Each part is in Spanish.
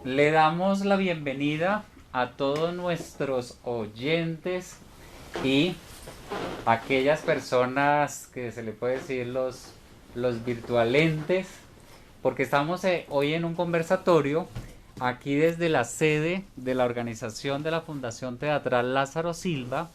Le damos la bienvenida a todos nuestros oyentes y aquellas personas que se le puede decir los virtualentes, porque estamos hoy en un conversatorio aquí desde la sede de la organización de la Fundación Teatral Lázaro Silva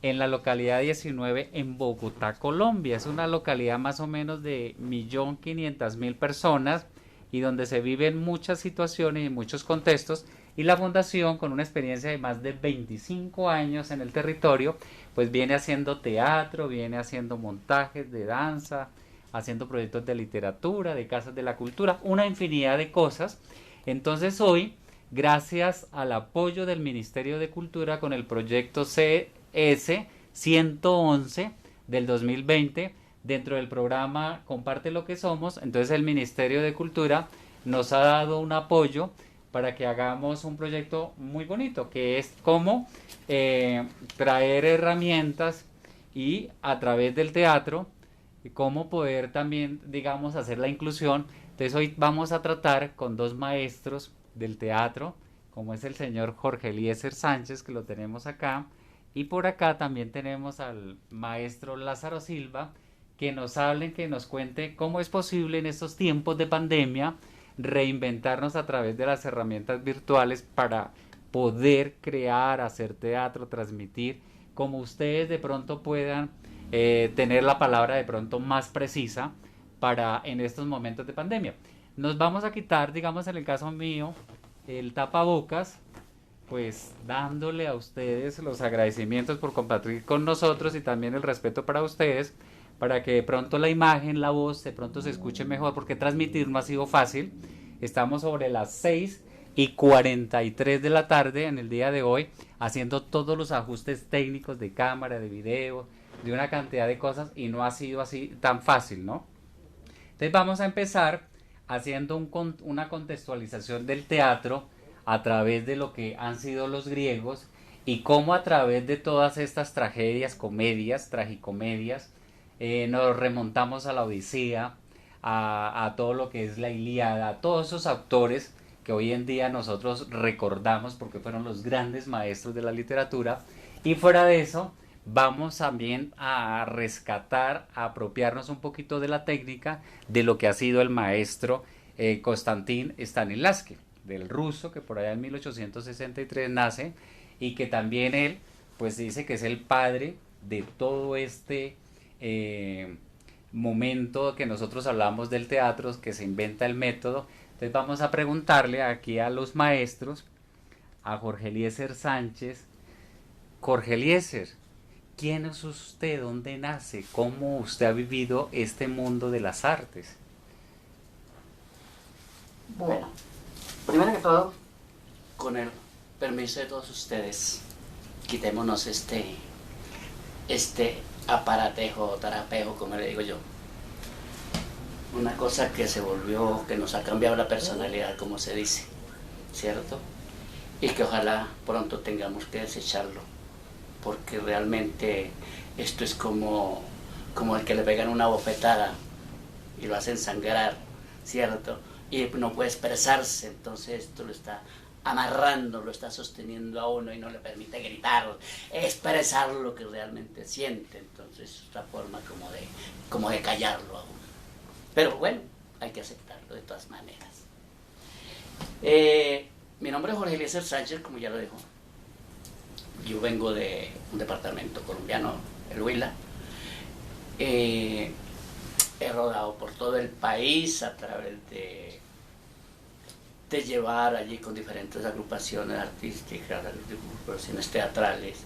en la localidad 19 en Bogotá, Colombia. Es una localidad más o menos de 1.500.000 personas y donde se viven muchas situaciones y muchos contextos, y la fundación, con una experiencia de más de 25 años en el territorio, pues viene haciendo teatro, viene haciendo montajes de danza, haciendo proyectos de literatura, de casas de la cultura, una infinidad de cosas. Entonces hoy, gracias al apoyo del Ministerio de Cultura con el proyecto CS 111 del 2020, dentro del programa Comparte lo que somos, entonces el Ministerio de Cultura nos ha dado un apoyo para que hagamos un proyecto muy bonito, que es cómo traer herramientas y a través del teatro, cómo poder también, digamos, hacer la inclusión. Entonces hoy vamos a tratar con dos maestros del teatro, como es el señor Jorge Eliezer Sánchez, que lo tenemos acá, y por acá también tenemos al maestro Lázaro Silva, que nos hablen, que nos cuente cómo es posible en estos tiempos de pandemia reinventarnos a través de las herramientas virtuales para poder crear, hacer teatro, transmitir, como ustedes de pronto puedan tener la palabra de pronto más precisa para en estos momentos de pandemia. Nos vamos a quitar, digamos en el caso mío, el tapabocas, pues dándole a ustedes los agradecimientos por compartir con nosotros y también el respeto para ustedes, para que de pronto la imagen, la voz, de pronto se escuche mejor, porque transmitir no ha sido fácil. Estamos sobre las 6:43 de la tarde en el día de hoy, haciendo todos los ajustes técnicos de cámara, de video, de una cantidad de cosas, y no ha sido así tan fácil, ¿no? Entonces vamos a empezar haciendo una contextualización del teatro a través de lo que han sido los griegos y cómo a través de todas estas tragedias, comedias, tragicomedias, nos remontamos a la Odisea, a todo lo que es la Ilíada, a todos esos autores que hoy en día nosotros recordamos porque fueron los grandes maestros de la literatura. Y fuera de eso, vamos también a rescatar, a apropiarnos un poquito de la técnica de lo que ha sido el maestro Konstantin Stanislavski, del ruso, que por allá en 1863 nace, y que también él pues dice que es el padre de todo este momento que nosotros hablamos del teatro, que se inventa el método. Entonces vamos a preguntarle aquí a los maestros, a Jorge Eliezer Sánchez. Jorge Eliezer, ¿quién es usted? ¿Dónde nace? ¿Cómo usted ha vivido este mundo de las artes? Bueno, primero que todo, con el permiso de todos ustedes, quitémonos este aparatejo, tarapejo, como le digo yo. Una cosa que se volvió, que nos ha cambiado la personalidad, como se dice, ¿cierto? Y que ojalá pronto tengamos que desecharlo, porque realmente esto es como el que le pegan una bofetada y lo hacen sangrar, ¿cierto? Y no puede expresarse, entonces esto lo está amarrando, lo está sosteniendo a uno y no le permite gritar, expresar lo que realmente siente. Entonces es otra forma como de callarlo a uno. Pero bueno, hay que aceptarlo de todas maneras. Mi nombre es Jorge Eliezer Sánchez, como ya lo dijo. Yo vengo de un departamento colombiano, el Huila. He rodado por todo el país a través de llevar allí con diferentes agrupaciones artísticas, agrupaciones teatrales,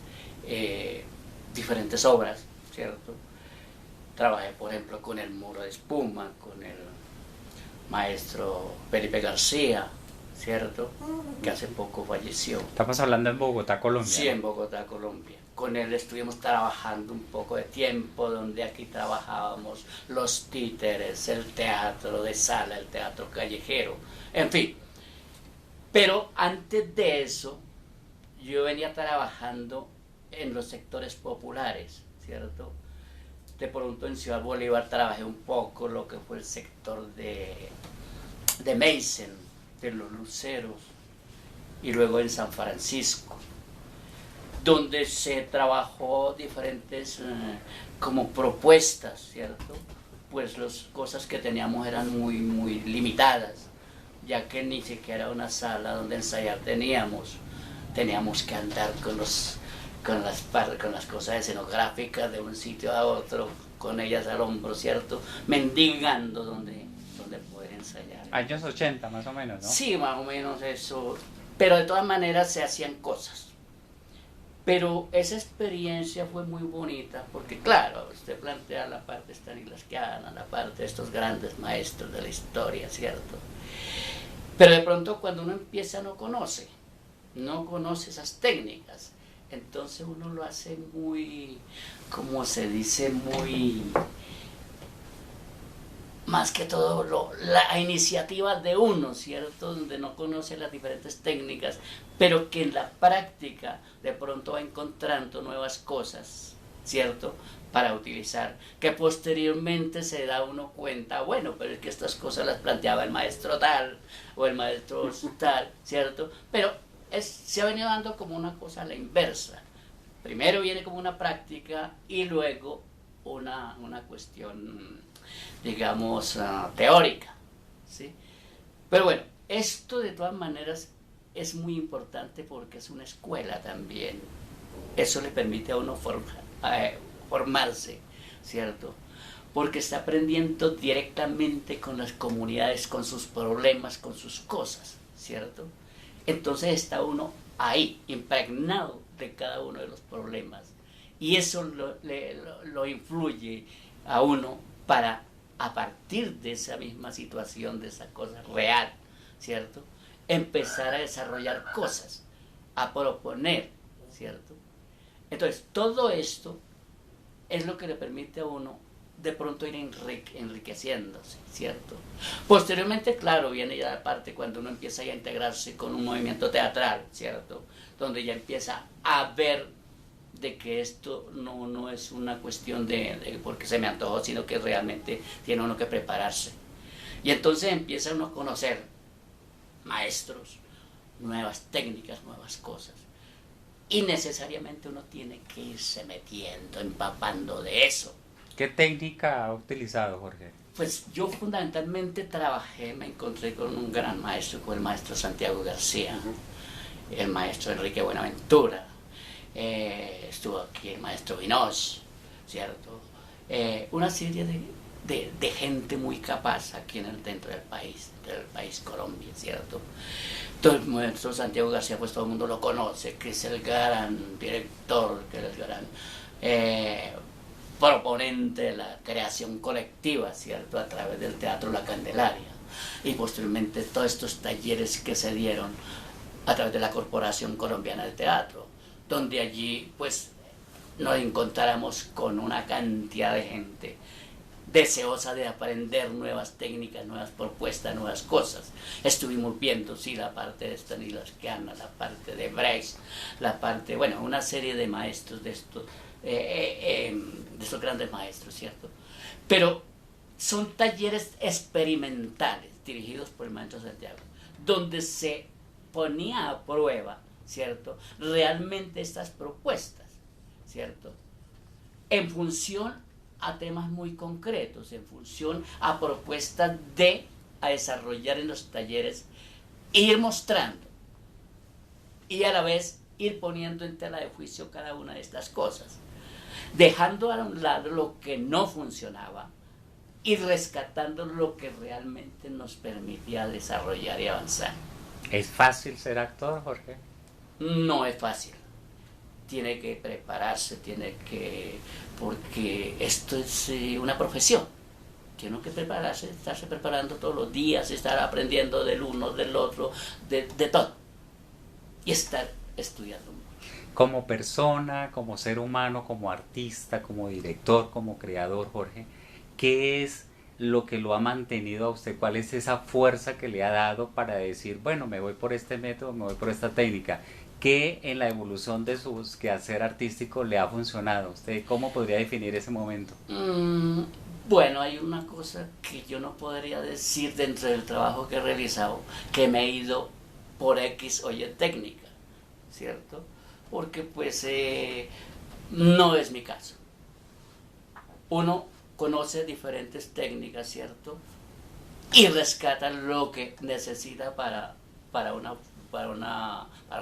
diferentes obras, ¿cierto? Trabajé, por ejemplo, con el Muro de Espuma, con el maestro Felipe García, ¿cierto? Que hace poco falleció. Estamos hablando en Bogotá, Colombia. Sí, en Bogotá, Colombia. Con él estuvimos trabajando un poco de tiempo, donde aquí trabajábamos los títeres, el teatro de sala, el teatro callejero, en fin. Pero antes de eso, yo venía trabajando en los sectores populares, ¿cierto? De pronto en Ciudad Bolívar trabajé un poco lo que fue el sector de Meissen, de los Luceros y luego en San Francisco, donde se trabajó diferentes como propuestas, ¿cierto? Pues las cosas que teníamos eran muy, muy limitadas, ya que ni siquiera una sala donde ensayar teníamos que andar con las cosas escenográficas de un sitio a otro, con ellas al hombro, ¿cierto? Mendigando donde poder ensayar. Años 80 más o menos, ¿no? Sí, más o menos eso, pero de todas maneras se hacían cosas. Pero esa experiencia fue muy bonita, porque claro, usted plantea la parte stanislavskiana, la parte de estos grandes maestros de la historia, ¿cierto? Pero de pronto cuando uno empieza no conoce esas técnicas, entonces uno lo hace muy, como se dice, muy, más que todo la iniciativa de uno, ¿cierto? Donde no conoce las diferentes técnicas, pero que en la práctica de pronto va encontrando nuevas cosas, ¿cierto? Para utilizar, que posteriormente se da uno cuenta, bueno, pero es que estas cosas las planteaba el maestro tal o el maestro tal, ¿cierto? Pero se ha venido dando como una cosa a la inversa. Primero viene como una práctica y luego una cuestión, digamos, teórica, ¿sí? Pero bueno, esto de todas maneras es muy importante porque es una escuela también. Eso le permite a uno formarse, ¿cierto? Porque está aprendiendo directamente con las comunidades, con sus problemas, con sus cosas, ¿cierto? Entonces está uno ahí, impregnado de cada uno de los problemas. Y eso lo influye a uno para, a partir de esa misma situación, de esa cosa real, ¿cierto? Empezar a desarrollar cosas, a proponer, ¿cierto? Entonces, todo esto es lo que le permite a uno de pronto ir enriqueciéndose, ¿cierto? Posteriormente, claro, viene ya la parte cuando uno empieza ya a integrarse con un movimiento teatral, ¿cierto? Donde ya empieza a ver de que esto no es una cuestión de porque se me antojó, sino que realmente tiene uno que prepararse. Y entonces empieza uno a conocer maestros, nuevas técnicas, nuevas cosas. Y necesariamente uno tiene que irse metiendo, empapando de eso. ¿Qué técnica ha utilizado, Jorge? Pues yo fundamentalmente me encontré con un gran maestro, con el maestro Santiago García, el maestro Enrique Buenaventura, estuvo aquí el maestro Vinoz, ¿cierto? Una serie de gente muy capaz aquí dentro del país Colombia, ¿cierto? Entonces el maestro Santiago García, pues todo el mundo lo conoce, que es el gran director, que es el gran proponente de la creación colectiva, ¿cierto? A través del Teatro La Candelaria. Y posteriormente todos estos talleres que se dieron a través de la Corporación Colombiana de Teatro, donde allí pues nos encontráramos con una cantidad de gente deseosa de aprender nuevas técnicas, nuevas propuestas, nuevas cosas. Estuvimos viendo, sí, la parte de Stanislavskiana, la parte de Brecht, la parte, bueno, una serie de maestros de estos grandes maestros, ¿cierto? Pero son talleres experimentales dirigidos por el maestro Santiago, donde se ponía a prueba, ¿cierto?, realmente estas propuestas, ¿cierto?, en función a temas muy concretos, en función a propuestas a desarrollar en los talleres, ir mostrando y a la vez ir poniendo en tela de juicio cada una de estas cosas, dejando a un lado lo que no funcionaba y rescatando lo que realmente nos permitía desarrollar y avanzar. ¿Es fácil ser actor, Jorge? No es fácil. Tiene que prepararse, porque esto es una profesión. Tiene que prepararse, estarse preparando todos los días, estar aprendiendo del uno, del otro, de todo. Y estar estudiando mucho. Como persona, como ser humano, como artista, como director, como creador, Jorge, ¿qué es lo que lo ha mantenido a usted? ¿Cuál es esa fuerza que le ha dado para decir, bueno, me voy por este método, me voy por esta técnica? ¿Qué en la evolución de su quehacer artístico le ha funcionado? ¿Usted cómo podría definir ese momento? Bueno, hay una cosa que yo no podría decir dentro del trabajo que he realizado, que me he ido por X o Y técnica, ¿cierto? Porque pues no es mi caso. Uno conoce diferentes técnicas, ¿cierto? Y rescata lo que necesita para, una, para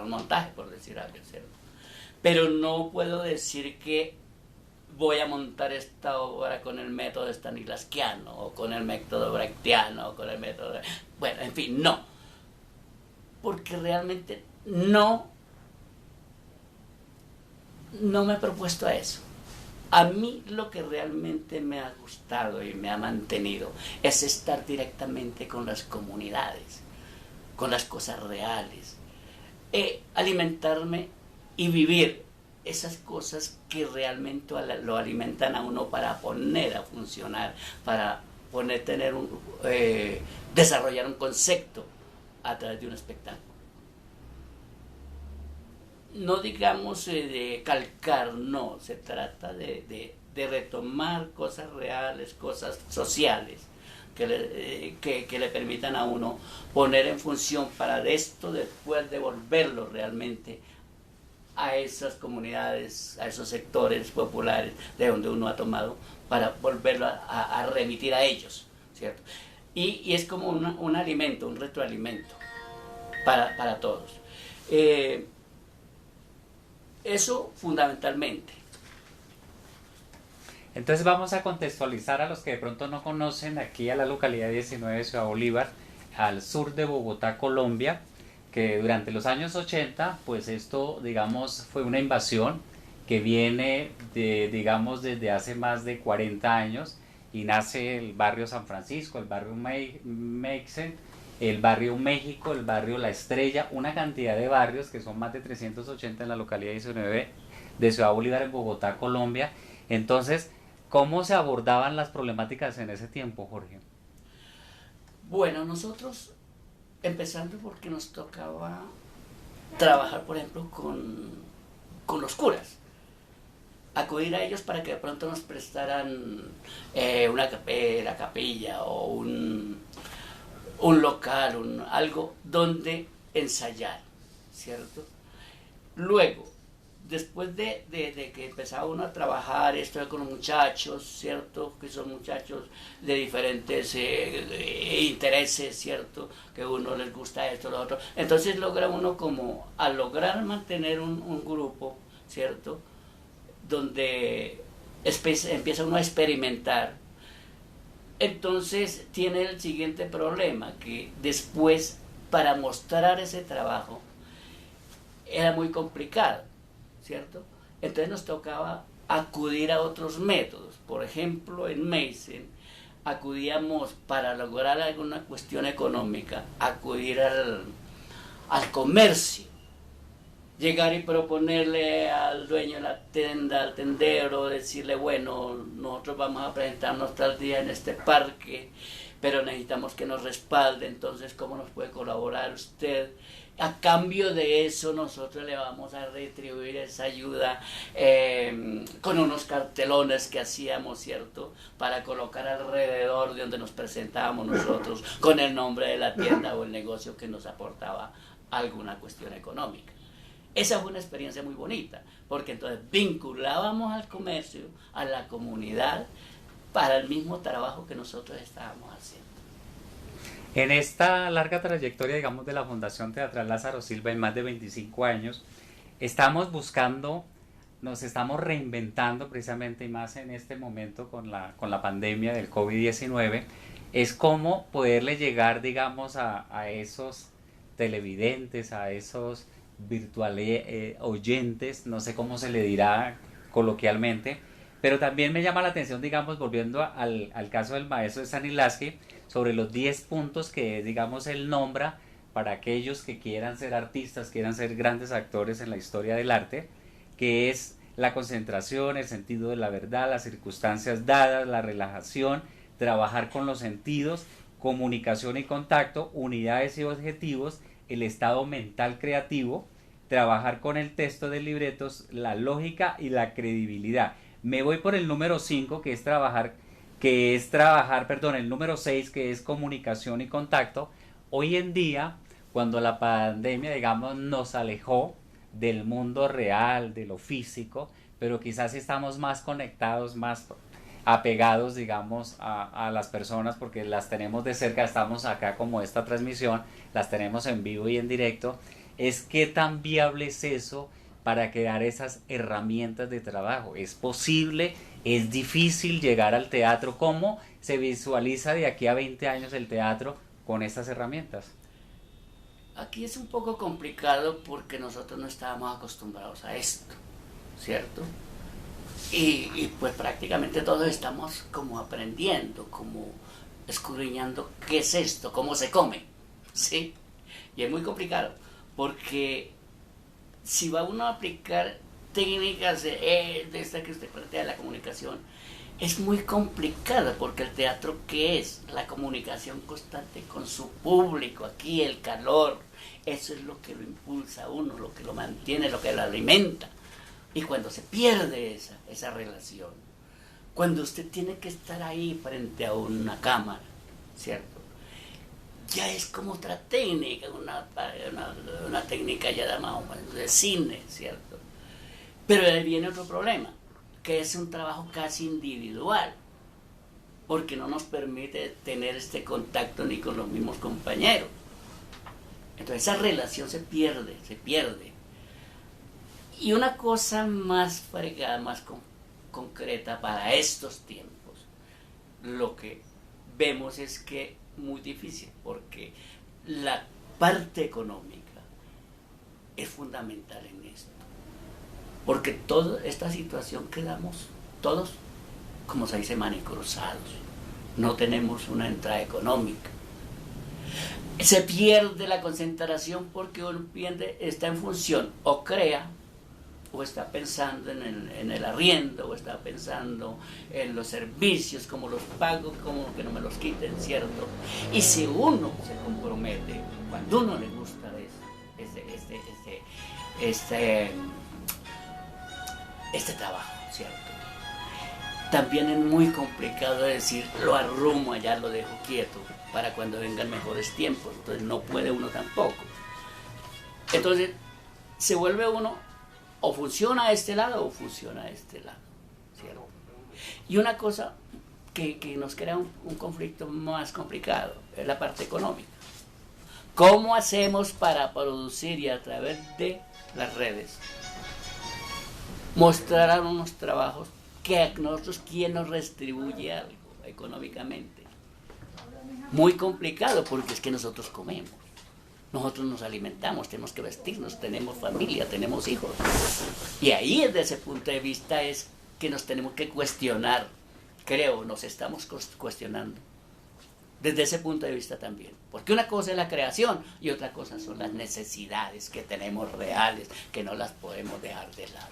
un montaje, por decir algo, ¿cierto? Pero no puedo decir que voy a montar esta obra con el método stanislavskiano o con el método brechtiano o con el método... Bueno, en fin, no. Porque realmente no me he propuesto a eso. A mí lo que realmente me ha gustado y me ha mantenido es estar directamente con las comunidades, con las cosas reales, alimentarme y vivir esas cosas que realmente lo alimentan a uno para poner a funcionar, para desarrollar un concepto a través de un espectáculo. No digamos de calcar, no, se trata de retomar cosas reales, cosas sociales, que le permitan a uno poner en función para de esto después devolverlo realmente a esas comunidades, a esos sectores populares de donde uno ha tomado, para volverlo a remitir a ellos, ¿cierto? Y es como un alimento, un retroalimento para todos. Eso fundamentalmente. Entonces vamos a contextualizar a los que de pronto no conocen aquí a la localidad 19 de Ciudad Bolívar, al sur de Bogotá, Colombia, que durante los años 80, pues esto, digamos, fue una invasión que viene digamos, desde hace más de 40 años y nace el barrio San Francisco, el barrio Meixen, el barrio México, el barrio La Estrella, una cantidad de barrios que son más de 380 en la localidad 19 de Ciudad Bolívar en Bogotá, Colombia. Entonces, ¿cómo se abordaban las problemáticas en ese tiempo, Jorge? Bueno, nosotros, empezando porque nos tocaba trabajar, por ejemplo, con los curas, acudir a ellos para que de pronto nos prestaran la capilla o un local, algo donde ensayar, ¿cierto? Luego, después de que empezaba uno a trabajar esto con los muchachos, ¿cierto? Que son muchachos de diferentes intereses, ¿cierto? Que a uno les gusta esto, lo otro. Entonces logra uno como, al lograr mantener un grupo, ¿cierto? Donde empieza uno a experimentar. Entonces tiene el siguiente problema, que después para mostrar ese trabajo era muy complicado, ¿cierto? Entonces nos tocaba acudir a otros métodos. Por ejemplo, en Meixen acudíamos para lograr alguna cuestión económica, acudir al comercio, llegar y proponerle al dueño de la tienda, al tendero, decirle, bueno, nosotros vamos a presentarnos tal día en este parque, pero necesitamos que nos respalde, entonces, ¿cómo nos puede colaborar usted? A cambio de eso, nosotros le vamos a retribuir esa ayuda con unos cartelones que hacíamos, ¿cierto? Para colocar alrededor de donde nos presentábamos nosotros, con el nombre de la tienda o el negocio que nos aportaba alguna cuestión económica. Esa fue una experiencia muy bonita, porque entonces vinculábamos al comercio, a la comunidad, para el mismo trabajo que nosotros estábamos haciendo. En esta larga trayectoria, digamos, de la Fundación Teatral Lázaro Silva, en más de 25 años, estamos buscando, nos estamos reinventando precisamente, y más en este momento con la pandemia del COVID-19, es cómo poderle llegar, digamos, a esos televidentes, a esos virtuales oyentes, no sé cómo se le dirá coloquialmente, pero también me llama la atención, digamos, volviendo al caso del maestro Stanislavski, sobre los 10 puntos que, digamos, él nombra para aquellos que quieran ser artistas, quieran ser grandes actores en la historia del arte, que es la concentración, el sentido de la verdad, las circunstancias dadas, la relajación, trabajar con los sentidos, comunicación y contacto, unidades y objetivos, el estado mental creativo, trabajar con el texto de libretos, la lógica y la credibilidad. Me voy por el número 5, que es trabajar que es trabajar, perdón, el número 6, que es comunicación y contacto. Hoy en día, cuando la pandemia, digamos, nos alejó del mundo real, de lo físico, pero quizás estamos más conectados, más apegados, digamos, a las personas porque las tenemos de cerca, estamos acá como esta transmisión, las tenemos en vivo y en directo, es qué tan viable es eso para crear esas herramientas de trabajo. ¿Es posible? ¿Es difícil llegar al teatro? ¿Cómo se visualiza de aquí a 20 años el teatro con estas herramientas? Aquí es un poco complicado porque nosotros no estábamos acostumbrados a esto, ¿cierto? Y pues prácticamente todos estamos como aprendiendo, como escudriñando qué es esto, cómo se come, ¿sí? Y es muy complicado porque si va uno a aplicar técnicas de esta que usted plantea, la comunicación, es muy complicada porque el teatro, ¿qué es? La comunicación constante con su público, aquí el calor, eso es lo que lo impulsa a uno, lo que lo mantiene, lo que lo alimenta. Y cuando se pierde esa relación, cuando usted tiene que estar ahí frente a una cámara, ¿cierto? Ya es como otra técnica, una técnica ya más o menos de cine, ¿cierto? Pero ahí viene otro problema, que es un trabajo casi individual, porque no nos permite tener este contacto ni con los mismos compañeros. Entonces esa relación se pierde. Y una cosa más fregada, más concreta para estos tiempos, lo que vemos es que muy difícil, porque la parte económica es fundamental en esto. Porque toda esta situación quedamos todos, como se dice, manicruzados. No tenemos una entrada económica. Se pierde la concentración porque uno está en función o crea, o está pensando en el arriendo, o está pensando en los servicios, como los pago, como que no me los quiten, ¿cierto? Y si uno se compromete, cuando uno le gusta este trabajo, ¿cierto? También es muy complicado decir, lo arrumo allá, lo dejo quieto, para cuando vengan mejores tiempos, entonces no puede uno tampoco. Entonces, se vuelve uno, o funciona a este lado o funciona a este lado, ¿cierto? Y una cosa que nos crea un conflicto más complicado es la parte económica. ¿Cómo hacemos para producir y a través de las redes mostrar unos trabajos que a nosotros, ¿quién nos retribuye algo económicamente? Muy complicado porque es que nosotros comemos. Nosotros nos alimentamos, tenemos que vestirnos, tenemos familia, tenemos hijos. Y ahí desde ese punto de vista es que nos tenemos que cuestionar, creo, nos estamos cuestionando. Desde ese punto de vista también. Porque una cosa es la creación y otra cosa son las necesidades que tenemos reales, que no las podemos dejar de lado.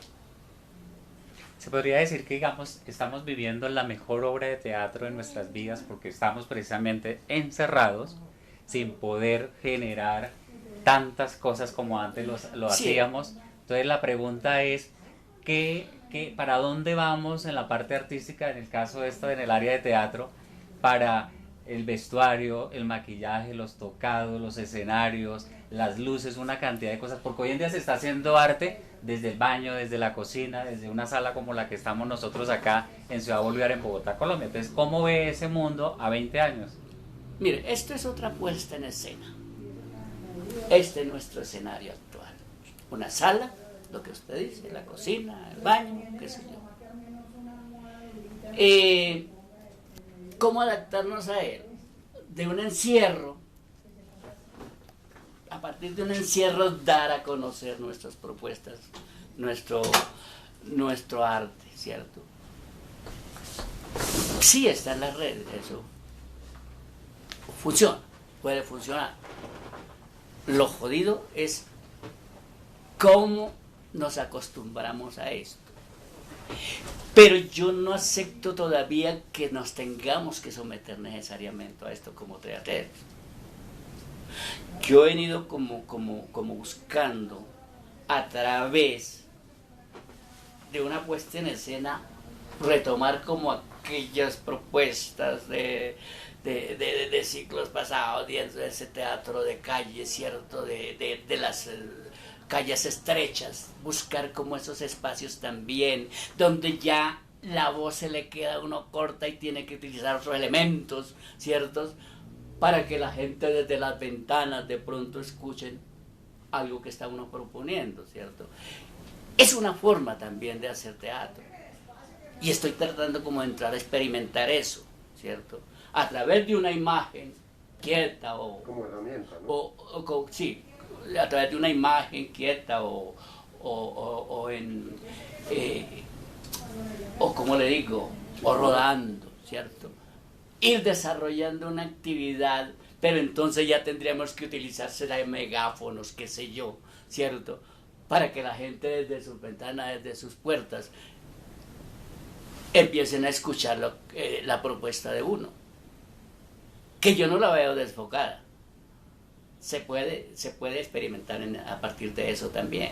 Se podría decir que, digamos, estamos viviendo la mejor obra de teatro de nuestras vidas porque estamos precisamente encerrados, sin poder generar tantas cosas como antes lo Sí. hacíamos. Entonces la pregunta es, ¿para dónde vamos en la parte artística, en el caso de esto, en el área de teatro, para el vestuario, el maquillaje, los tocados, los escenarios, las luces, una cantidad de cosas? Porque hoy en día se está haciendo arte desde el baño, desde la cocina, desde una sala como la que estamos nosotros acá en Ciudad Bolívar, en Bogotá, Colombia. Entonces, ¿cómo ve ese mundo a 20 años? Mire, esto es otra puesta en escena. Este es nuestro escenario actual. Una sala, lo que usted dice, la cocina, el baño, qué sé yo. ¿Cómo adaptarnos a él? De un encierro, a partir de un encierro dar a conocer nuestras propuestas, nuestro arte, ¿cierto? Sí está en las redes, eso funciona, puede funcionar. Lo jodido es cómo nos acostumbramos a esto. Pero yo no acepto todavía que nos tengamos que someter necesariamente a esto como teatreros. Yo he venido como buscando a través de una puesta en escena retomar como aquellas propuestas de ciclos pasados, de ese teatro de calle, ¿cierto? De las calles estrechas, buscar como esos espacios también, donde ya la voz se le queda a uno corta y tiene que utilizar otros elementos, ¿ciertos? Para que la gente desde las ventanas de pronto escuchen algo que está uno proponiendo, ¿cierto? Es una forma también de hacer teatro. Y estoy tratando como de entrar a experimentar eso, ¿cierto? A través de una imagen quieta o... Como herramienta, ¿no? Sí, a través de una imagen quieta o como le digo, o rodando, ¿cierto? Ir desarrollando una actividad, pero entonces ya tendríamos que utilizarse de megáfonos, qué sé yo, ¿cierto? Para que la gente desde sus ventanas, desde sus puertas, empiecen a escuchar la propuesta de uno. Que yo no la veo desfocada. Se puede experimentar a partir de eso también.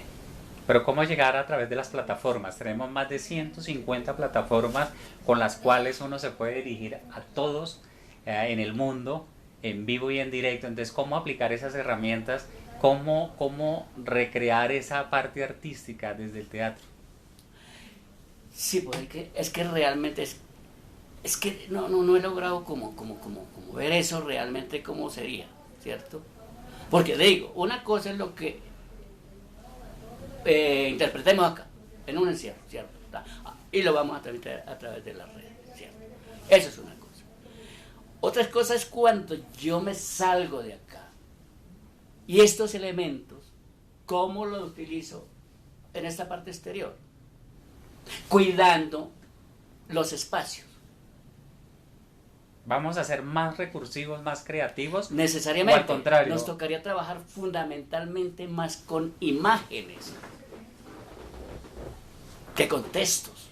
Pero ¿cómo llegar a través de las plataformas? Tenemos más de 150 plataformas con las cuales uno se puede dirigir a todos en el mundo, en vivo y en directo. Entonces, ¿cómo aplicar esas herramientas? ¿Cómo recrear esa parte artística desde el teatro? Sí, pues es que realmente es que no he logrado como ver eso realmente cómo sería, ¿cierto? Porque digo, una cosa es lo que interpretemos acá, en un encierro, ¿cierto? Y lo vamos a transmitir a través de las redes, ¿cierto? Eso es una cosa. Otra cosa es cuando yo me salgo de acá y estos elementos, ¿cómo los utilizo en esta parte exterior? Cuidando los espacios. ¿Vamos a ser más recursivos, más creativos? Necesariamente. ¿O al contrario? Nos tocaría trabajar fundamentalmente más con imágenes que con textos,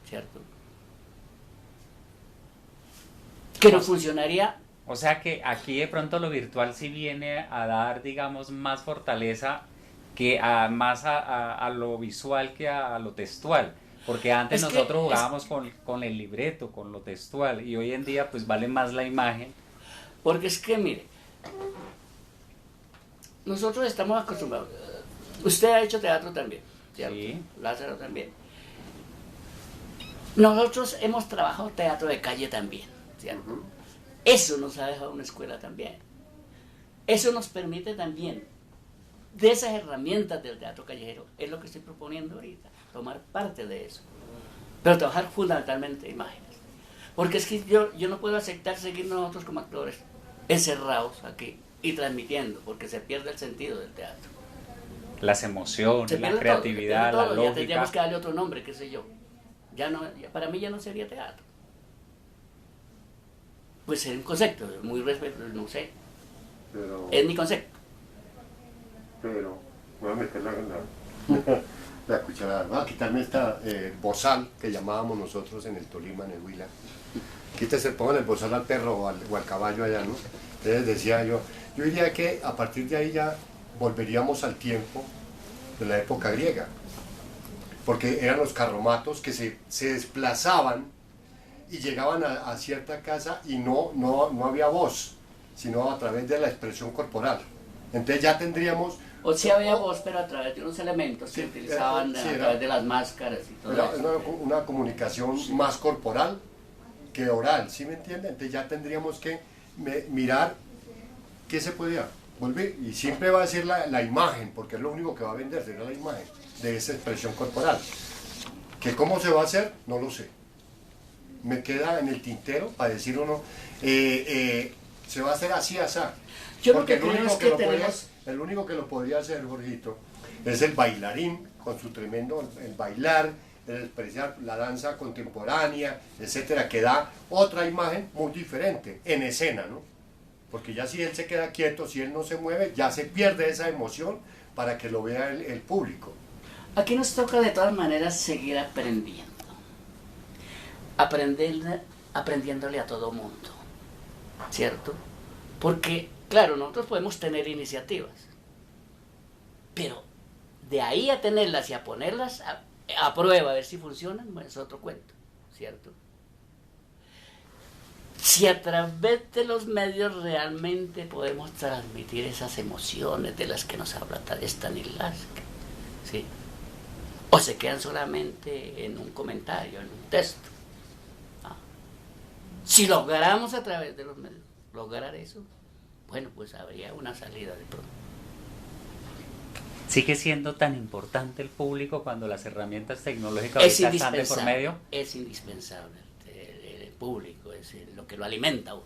¿cierto? Que no funcionaría. O sea que aquí de pronto lo virtual sí viene a dar, digamos, más fortaleza que más a lo visual que a lo textual. Porque antes nosotros jugábamos con el libreto, con lo textual, y hoy en día pues vale más la imagen. Porque es que, mire, nosotros estamos acostumbrados. Usted ha hecho teatro también, ¿cierto? Sí. Lázaro también. Nosotros hemos trabajado teatro de calle también, ¿cierto? Eso nos ha dejado una escuela también. Eso nos permite también, de esas herramientas del teatro callejero, es lo que estoy proponiendo ahorita, tomar parte de eso. Pero trabajar fundamentalmente imágenes. Porque es que yo no puedo aceptar seguir nosotros como actores encerrados aquí y transmitiendo, porque se pierde el sentido del teatro. Las emociones, la creatividad, todo, la lógica. Ya tendríamos que darle otro nombre, qué sé yo. Para mí ya no sería teatro. Pues sería un concepto, muy respetuoso, no sé. Pero, es mi concepto. Pero, voy a meter la cucharada. Voy a quitarme esta bozal que llamábamos nosotros en el Tolima, en el Huila. Quítese, pongan el bozal al perro o al caballo allá, ¿no? Entonces decía yo diría que a partir de ahí ya volveríamos al tiempo de la época griega. Porque eran los carromatos que se desplazaban y llegaban a cierta casa y no había voz, sino a través de la expresión corporal. Entonces ya tendríamos... O sí había voz, pero a través de unos elementos que utilizaban a través de las máscaras y todo eso. Era una comunicación más corporal que oral, ¿sí me entiende? Entonces ya tendríamos que mirar qué se podía volver. Y siempre va a ser la imagen, porque es lo único que va a vender, será la imagen de esa expresión corporal. Que cómo se va a hacer, no lo sé. Me queda en el tintero para decir uno, se va a hacer así, así. Yo lo que creo es que el único que lo podría hacer, Jorgito, es el bailarín, con su tremendo, el bailar, el expresar la danza contemporánea, etcétera, que da otra imagen muy diferente, en escena, ¿no? Porque ya si él se queda quieto, si él no se mueve, ya se pierde esa emoción para que lo vea el público. Aquí nos toca de todas maneras seguir aprendiendo. Aprendiéndole a todo mundo, ¿cierto? Porque, claro, nosotros podemos tener iniciativas, pero de ahí a tenerlas y a ponerlas a prueba, a ver si funcionan, bueno, es otro cuento, ¿cierto? Si a través de los medios realmente podemos transmitir esas emociones de las que nos habla Stanislavski, ¿sí? O se quedan solamente en un comentario, en un texto. ¿Ah? Si lográramos a través de los medios lograr eso, bueno, pues habría una salida de pronto. ¿Sigue siendo tan importante el público cuando las herramientas tecnológicas ahorita están de por medio? Es indispensable el público, es lo que lo alimenta a uno.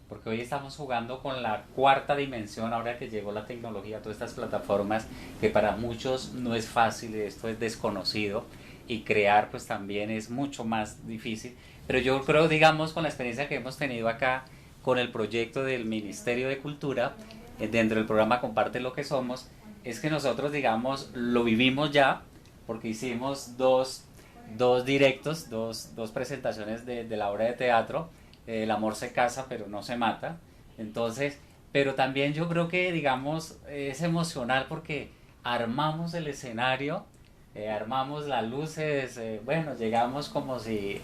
Porque hoy estamos jugando con la cuarta dimensión, ahora que llegó la tecnología, todas estas plataformas, que para muchos no es fácil, esto es desconocido, y crear pues también es mucho más difícil. Pero yo creo, digamos, con la experiencia que hemos tenido acá, con el proyecto del Ministerio de Cultura, dentro del programa Comparte lo que somos, es que nosotros, digamos, lo vivimos ya, porque hicimos dos directos, dos presentaciones de la obra de teatro. El amor se casa pero no se mata. Entonces, pero también yo creo que, digamos, es emocional porque armamos el escenario, armamos las luces, bueno, llegamos como si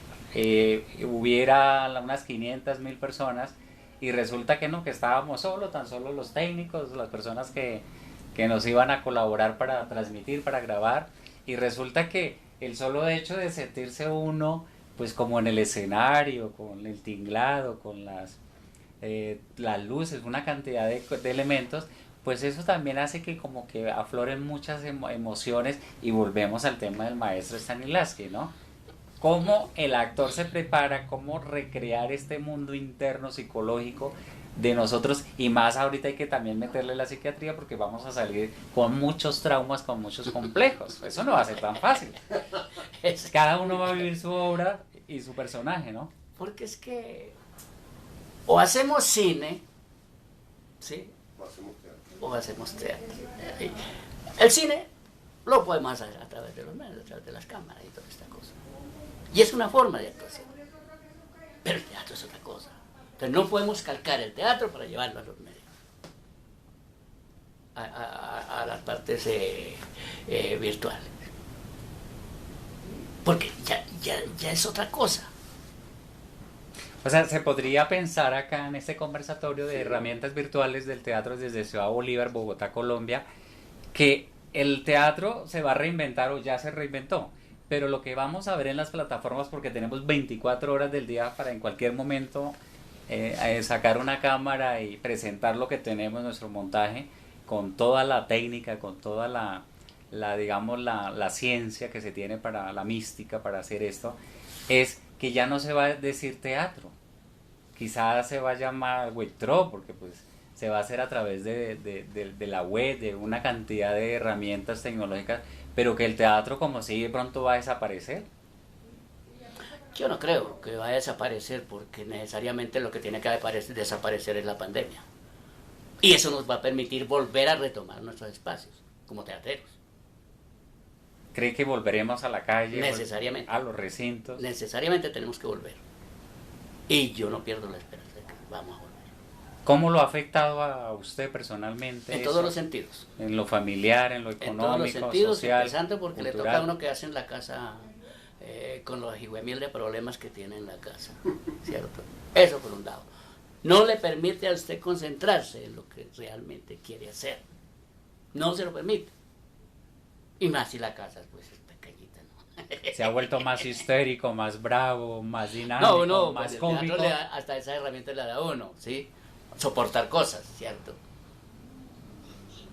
hubiera unas 500.000 personas, y resulta que no, que estábamos solos, tan solo los técnicos, las personas que nos iban a colaborar para transmitir, para grabar, y resulta que el solo hecho de sentirse uno pues como en el escenario, con el tinglado, con las luces, una cantidad de elementos, pues eso también hace que como que afloren muchas emociones, y volvemos al tema del maestro Stanislavski, ¿no? Cómo el actor se prepara, cómo recrear este mundo interno psicológico de nosotros, y más ahorita hay que también meterle la psiquiatría porque vamos a salir con muchos traumas, con muchos complejos. Eso no va a ser tan fácil. Cada uno va a vivir su obra y su personaje, ¿no? Porque es que o hacemos cine, ¿sí? O hacemos teatro. El cine lo podemos hacer a través de los medios, a través de las cámaras y toda esta cosa. Y es una forma de actuación. Pero el teatro es otra cosa. Entonces no podemos calcar el teatro para llevarlo a los medios, a las partes virtuales. Porque ya es otra cosa. O sea, se podría pensar acá en este conversatorio de herramientas virtuales del teatro desde Ciudad Bolívar, Bogotá, Colombia, que el teatro se va a reinventar o ya se reinventó, pero lo que vamos a ver en las plataformas, porque tenemos 24 horas del día para en cualquier momento sacar una cámara y presentar lo que tenemos, nuestro montaje, con toda la técnica, con toda la ciencia que se tiene para la mística, para hacer esto, es que ya no se va a decir teatro, quizás se va a llamar webtro, porque pues se va a hacer a través de la web, de una cantidad de herramientas tecnológicas, pero que el teatro como si de pronto va a desaparecer. Yo no creo que vaya a desaparecer, porque necesariamente lo que tiene que desaparecer es la pandemia. Y eso nos va a permitir volver a retomar nuestros espacios como teatreros. ¿Cree que volveremos a la calle? Necesariamente. A los recintos. Necesariamente tenemos que volver. Y yo no pierdo la esperanza de que vamos a volver. ¿Cómo lo ha afectado a usted personalmente? En todos los sentidos. En lo familiar, en lo económico, en todos los sentidos, social, empezando porque cultural. le toca a uno quedarse en la casa con los hijuemil de problemas que tiene en la casa, ¿cierto? Eso por un lado. No le permite a usted concentrarse en lo que realmente quiere hacer. No se lo permite. Y más si la casa pues es pequeñita, ¿no? Se ha vuelto más histérico, más bravo, más dinámico, No, más pues cómico. hasta esa herramienta le da a uno, ¿sí? Soportar cosas, ¿cierto?